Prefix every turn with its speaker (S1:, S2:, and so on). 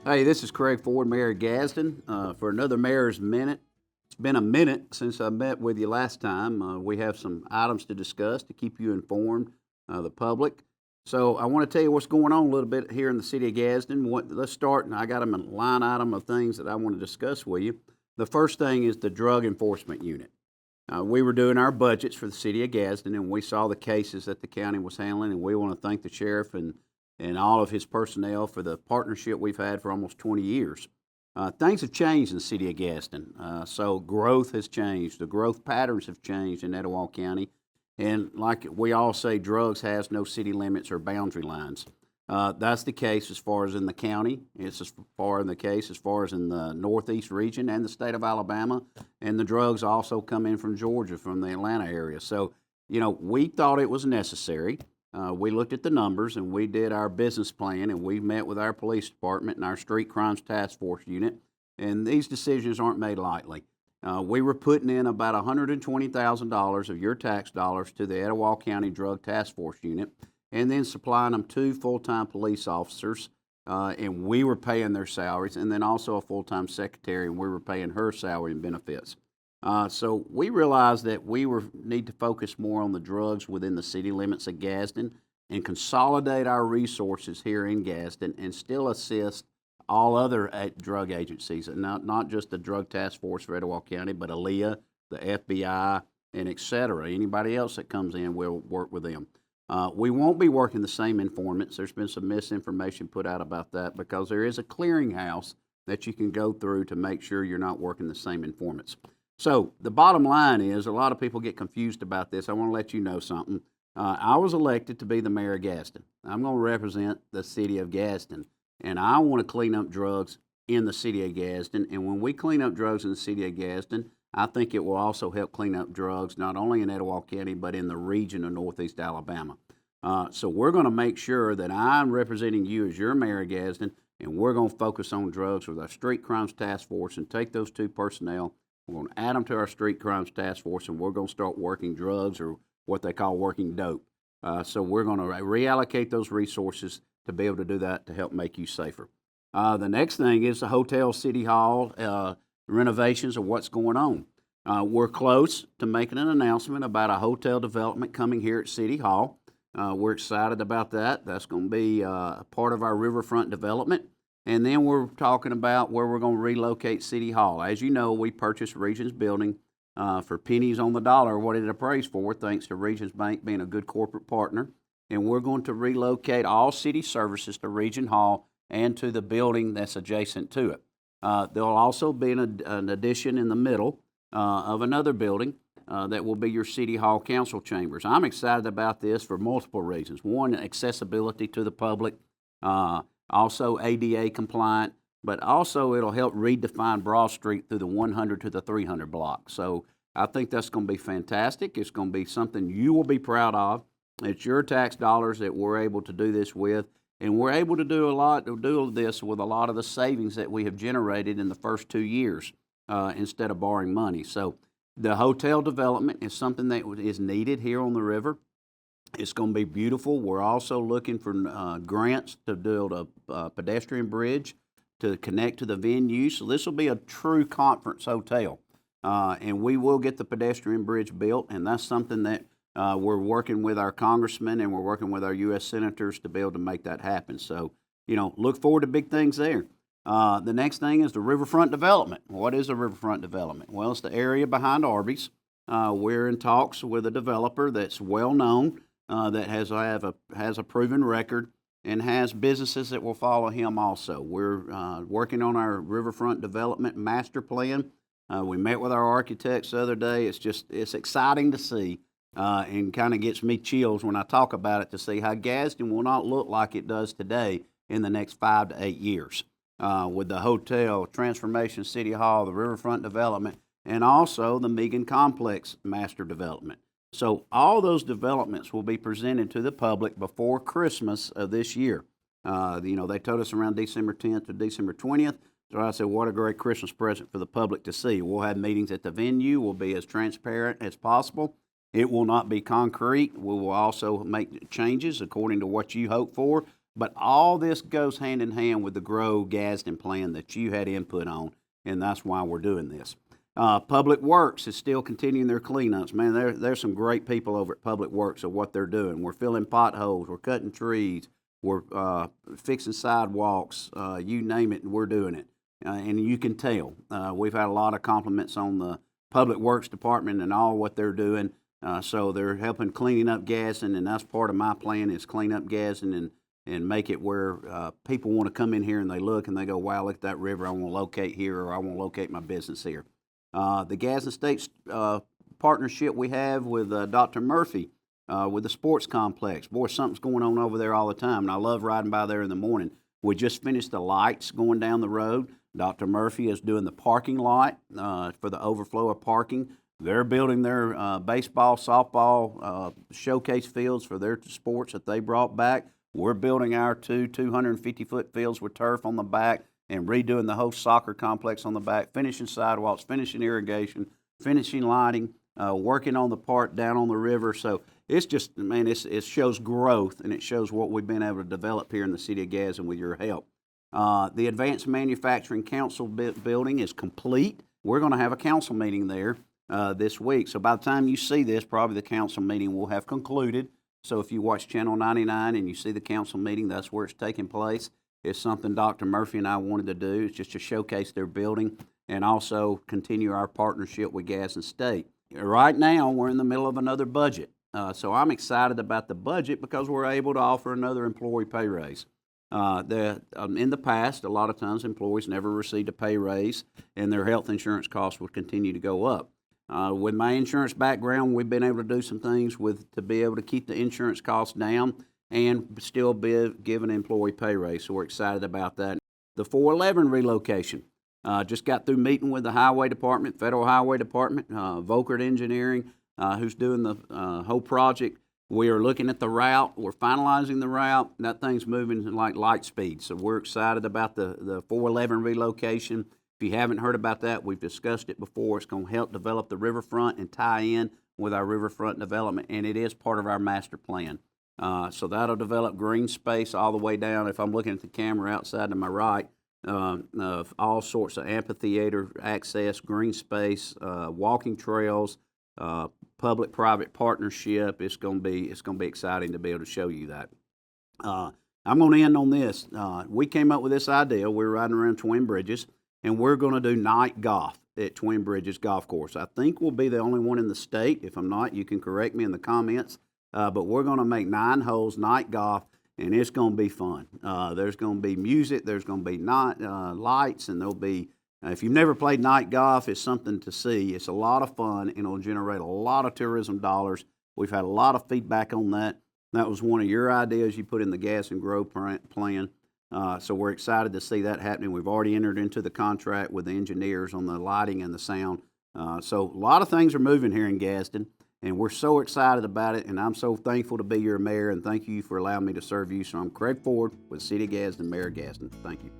S1: Hey, this is Craig Ford, Mayor of Gadsden, for another Mayor's Minute. It's been a minute since I met with you last time. We have some items to discuss to keep you informed, the public. So I want to tell you what's going on a little bit here in the city of Gadsden. Let's start, and I got them a line item of things that I want to discuss with you. The first thing is the Drug Enforcement Unit. We were doing our budgets for the city of Gadsden, and we saw the cases that the county was handling, and we want to thank the sheriff and all of his personnel for the partnership we've had for almost 20 years. Things have changed in the city of Gadsden, so growth has changed. The growth patterns have changed in Etowah County, and like we all say, drugs has no city limits or boundary lines. That's the case as far as in the county. It's as far in the case as far as in the northeast region and the state of Alabama, and the drugs also come in from Georgia, from the Atlanta area. So, we thought it was necessary. We looked at the numbers and we did our business plan, and we met with our police department and our street crimes task force unit. And these decisions aren't made lightly. We were putting in about $120,000 of your tax dollars to the Etowah County Drug Task Force unit, and then supplying them 2 full-time police officers, and we were paying their salaries, and then also a full-time secretary, and we were paying her salary and benefits. So we realized that we need to focus more on the drugs within the city limits of Gadsden and consolidate our resources here in Gadsden and still assist all other drug agencies, and not just the Drug Task Force for Etowah County, but ALEA, the FBI, and et cetera. Anybody else that comes in, we'll work with them. We won't be working the same informants. There's been some misinformation put out about that because there is a clearinghouse that you can go through to make sure you're not working the same informants. So the bottom line is, a lot of people get confused about this. I want to let you know something. I was elected to be the mayor of Gadsden. I'm going to represent the city of Gadsden, and I want to clean up drugs in the city of Gadsden. And when we clean up drugs in the city of Gadsden, I think it will also help clean up drugs not only in Etowah County, but in the region of Northeast Alabama. So we're going to make sure that I'm representing you as your mayor of Gadsden, and we're going to focus on drugs with our street crimes task force and take those 2 personnel. We're going to add them to our street crimes task force, and we're going to start working drugs, or what they call working dope. So we're going to reallocate those resources to be able to do that to help make you safer. The next thing is the hotel, city hall, renovations of what's going on. We're close to making an announcement about a hotel development coming here at City Hall. We're excited about that. That's going to be a part of our riverfront development. And then we're talking about where we're going to relocate City Hall. As you know, we purchased Regions Building for pennies on the dollar, what it appraised for, thanks to Regions Bank being a good corporate partner. And we're going to relocate all city services to Region Hall and to the building that's adjacent to it. There'll also be an addition in the middle of another building that will be your City Hall Council chambers. I'm excited about this for multiple reasons. One, accessibility to the public, also ADA compliant, but also it'll help redefine Broad Street through the 100 to the 300 block. So I think that's going to be fantastic. It's going to be something you will be proud of. It's your tax dollars that we're able to do this with. And we're able to do this with a lot of the savings that we have generated in the first 2 years instead of borrowing money. So the hotel development is something that is needed here on the river. It's going to be beautiful. We're also looking for grants to build a pedestrian bridge to connect to the venue. So this will be a true conference hotel. And we will get the pedestrian bridge built, and that's something that we're working with our congressmen and we're working with our U.S. senators to be able to make that happen. So, look forward to big things there. The next thing is the riverfront development. What is a riverfront development? Well, it's the area behind Arby's. We're in talks with a developer that's well known, that has a proven record and has businesses that will follow him also. We're working on our riverfront development master plan. We met with our architects the other day. It's exciting to see. And kind of gets me chills when I talk about it, to see how Gadsden will not look like it does today in the next 5 to 8 years. With the hotel, Transformation City Hall, the riverfront development, and also the Megan Complex master development. So all those developments will be presented to the public before Christmas of this year. They told us around December 10th to December 20th. So I said, what a great Christmas present for the public to see. We'll have meetings at the venue. We'll be as transparent as possible. It will not be concrete. We will also make changes according to what you hope for. But all this goes hand in hand with the Grow Gadsden plan that you had input on, and that's why we're doing this. Public Works is still continuing their cleanups. Man, there's some great people over at Public Works of what they're doing. We're filling potholes, we're cutting trees, we're fixing sidewalks, you name it, we're doing it. And you can tell. We've had a lot of compliments on the Public Works Department and all what they're doing. So they're helping cleaning up Gadsden, and that's part of my plan is clean up Gadsden and make it where people want to come in here and they look and they go, wow, look at that river, I want to locate here, or I want to locate my business here. The Gadsden State partnership we have with Dr. Murphy with the sports complex. Boy, something's going on over there all the time, and I love riding by there in the morning. We just finished the lights going down the road. Dr. Murphy is doing the parking lot for the overflow of parking. They're building their baseball, softball showcase fields for their sports that they brought back. We're building our 250-foot fields with turf on the back and redoing the whole soccer complex on the back, finishing sidewalks, finishing irrigation, finishing lighting, working on the part down on the river. So it's just, man, it shows growth, and it shows what we've been able to develop here in the city of Gadsden with your help. The Advanced Manufacturing Council building is complete. We're going to have a council meeting there this week. So by the time you see this, probably the council meeting will have concluded. So if you watch Channel 99 and you see the council meeting, that's where it's taking place. It's something Dr. Murphy and I wanted to do. It's just to showcase their building and also continue our partnership with Gadsden State. Right now, we're in the middle of another budget. So I'm excited about the budget because we're able to offer another employee pay raise. In the past, a lot of times employees never received a pay raise, and their health insurance costs would continue to go up. With my insurance background, we've been able to do some things to be able to keep the insurance costs down and still give an employee pay raise. So we're excited about that. The 411 relocation. Just got through meeting with the Highway Department, Federal Highway Department, Volkert Engineering, who's doing the whole project. We are looking at the route. We're finalizing the route. That thing's moving like light speed. So we're excited about the 411 relocation. If you haven't heard about that, we've discussed it before. It's going to help develop the riverfront and tie in with our riverfront development, and it is part of our master plan. So that'll develop green space all the way down. If I'm looking at the camera outside to my right, all sorts of amphitheater access, green space, walking trails, public-private partnership. It's going to be exciting to be able to show you that. I'm going to end on this. We came up with this idea. We're riding around Twin Bridges, and we're going to do night golf at Twin Bridges Golf Course. I think we'll be the only one in the state. If I'm not, you can correct me in the comments. But we're going to make 9 holes night golf, and it's going to be fun. There's going to be music. There's going to be night lights, and there'll be. If you've never played night golf, it's something to see. It's a lot of fun, and it'll generate a lot of tourism dollars. We've had a lot of feedback on that. That was one of your ideas you put in the Gadsden Grow plan. So we're excited to see that happening. We've already entered into the contract with the engineers on the lighting and the sound. So a lot of things are moving here in Gadsden, and we're so excited about it, and I'm so thankful to be your mayor, and thank you for allowing me to serve you. So I'm Craig Ford with City of Gadsden, Mayor of Gadsden. Thank you.